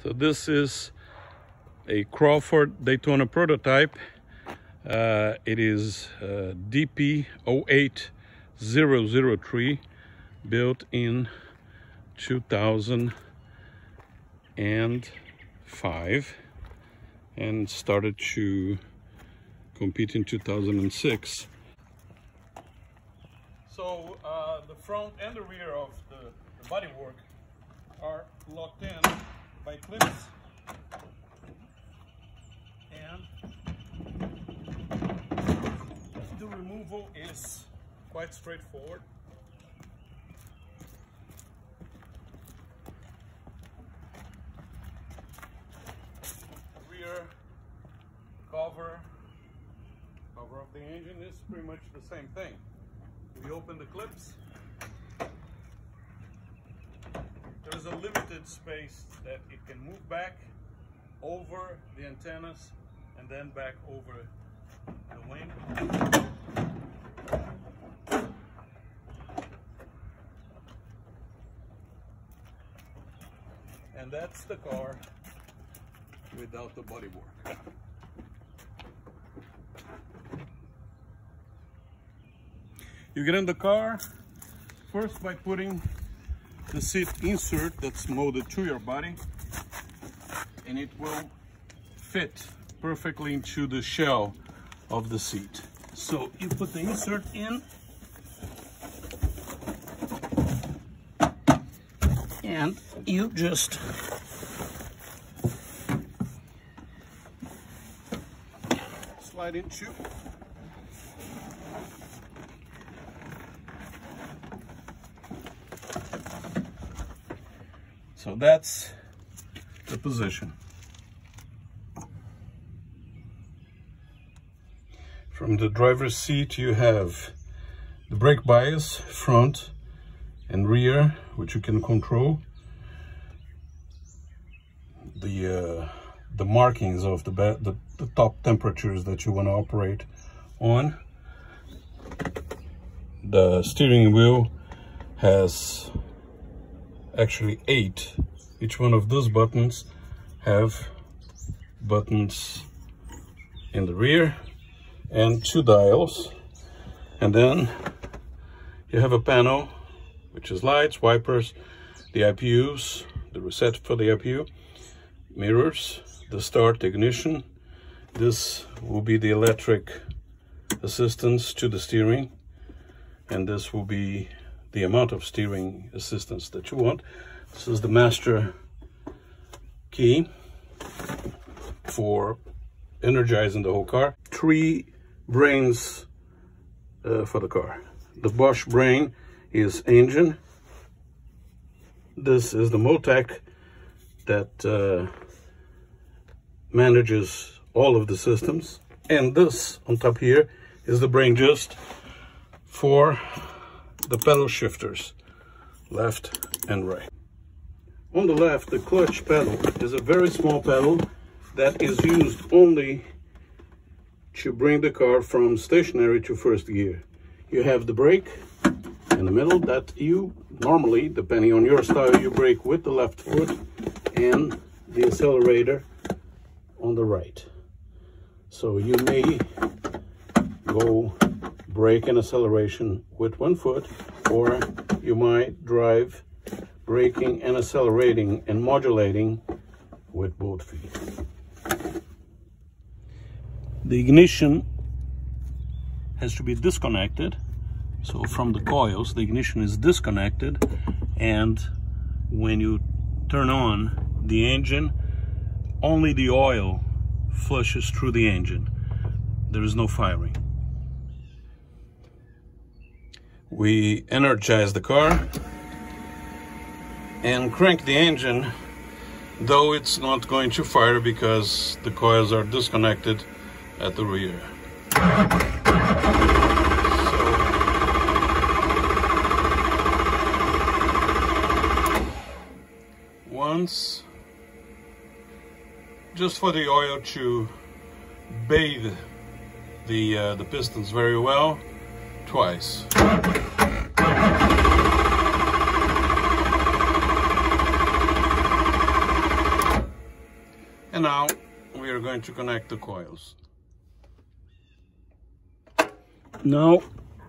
So this is a Crawford Daytona prototype. It is DP 08003, built in 2005 and started to compete in 2006. So the front and the rear of the bodywork are locked in by clips, and the removal is quite straightforward. Rear cover of the engine is pretty much the same thing. We open the clips. There is a limited space that it can move back over the antennas and then back over the wing. And that's the car without the bodywork. You get in the car first by putting the seat insert that's molded to your body, and it will fit perfectly into the shell of the seat. So you put the insert in, and you just slide into. So that's the position. From the driver's seat you have the brake bias, front and rear, which you can control. The markings of the top temperatures that you want to operate on. The steering wheel has actually 8. Each one of those buttons have buttons in the rear and 2 dials, and then you have a panel which is lights, wipers, the IPUs, the reset for the IPU, mirrors, the start, the ignition. This will be the electric assistance to the steering, and this will be the amount of steering assistance that you want. This is the master key for energizing the whole car. 3 brains for the car. The Bosch brain is engine. This is the Motec that manages all of the systems. And this on top here is the brain just for the pedal shifters, left and right. On the left, the clutch pedal is a very small pedal that is used only to bring the car from stationary to first gear. You have the brake in the middle that you normally, depending on your style, you brake with the left foot, and the accelerator on the right. So you may go brake and acceleration with one foot, or you might drive braking and accelerating and modulating with both feet. The ignition has to be disconnected. So from the coils, the ignition is disconnected, and when you turn on the engine, only the oil flushes through the engine. There is no firing. We energize the car and crank the engine, though it's not going to fire because the coils are disconnected at the rear. So once, just for the oil to bathe the pistons very well, twice. And now we are going to connect the coils. Now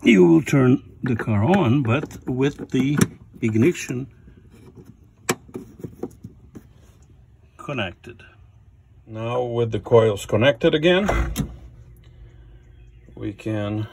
you will turn the car on, but with the ignition connected. Now with the coils connected again, we can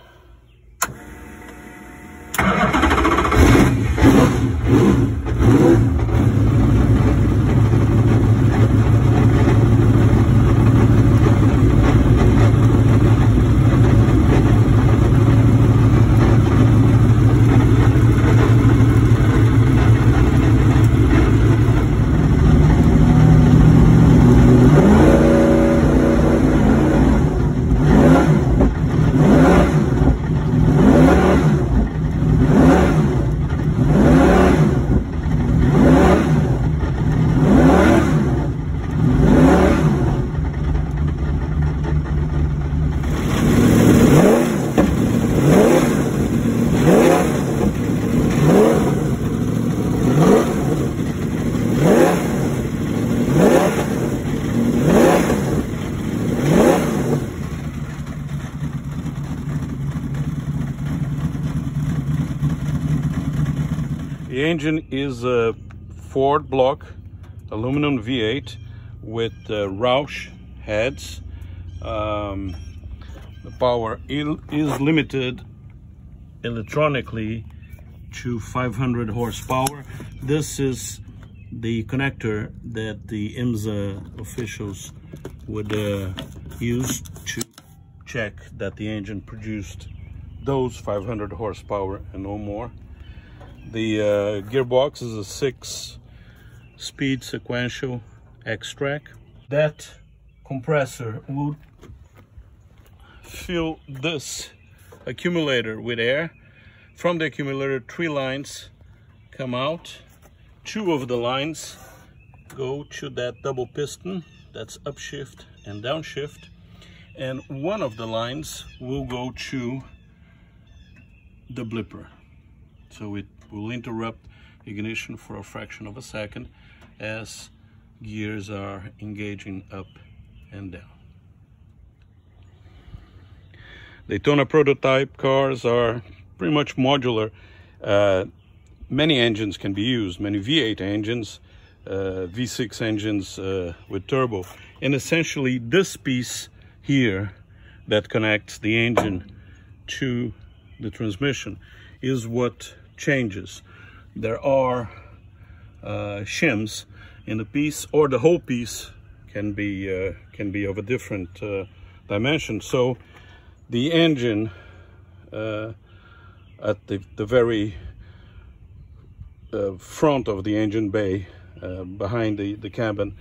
The engine is a Ford block aluminum V8 with Roush heads. The power is limited electronically to 500 horsepower. This is the connector that the IMSA officials would use to check that the engine produced those 500 horsepower and no more. The gearbox is a 6-speed sequential X-Track. That compressor will fill this accumulator with air. From the accumulator, 3 lines come out. 2 of the lines go to that double piston, that's upshift and downshift, and 1 of the lines will go to the blipper. So it will interrupt ignition for a fraction of a second as gears are engaging up and down. Daytona prototype cars are pretty much modular. Many engines can be used, many V8 engines, V6 engines with turbo. And essentially this piece here that connects the engine to the transmission is what changes. There are shims in the piece, or the whole piece can be of a different dimension. So the engine at the very front of the engine bay, behind the cabin,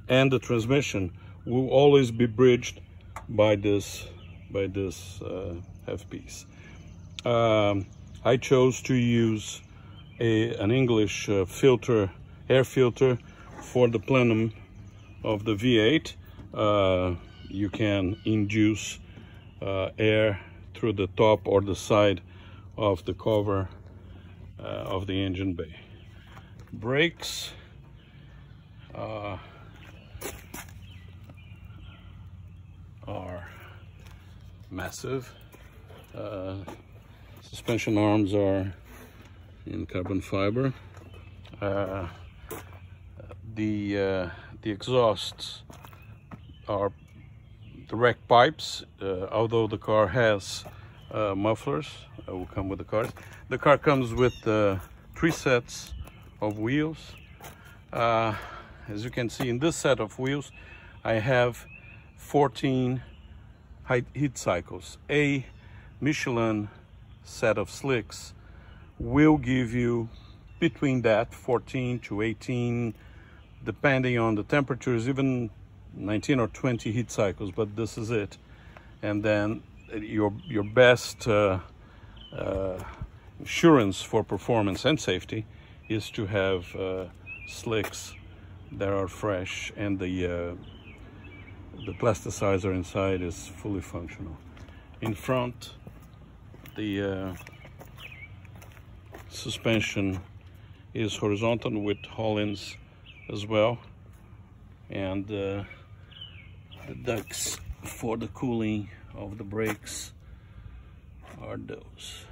and the transmission will always be bridged by this half piece. I chose to use an English air filter for the plenum of the V8. You can induce air through the top or the side of the cover of the engine bay. Brakes are massive. Suspension arms are in carbon fiber. The exhausts are direct pipes, although the car has mufflers. Will come with the cars. The car comes with 3 sets of wheels. As you can see, in this set of wheels I have 14 heat cycles. A Michelin set of slicks will give you between that 14 to 18, depending on the temperatures, even 19 or 20 heat cycles, but this is it. And then your best insurance for performance and safety is to have slicks that are fresh and the plasticizer inside is fully functional. In front, the suspension is horizontal with Hollins as well, and The ducts for the cooling of the brakes are those.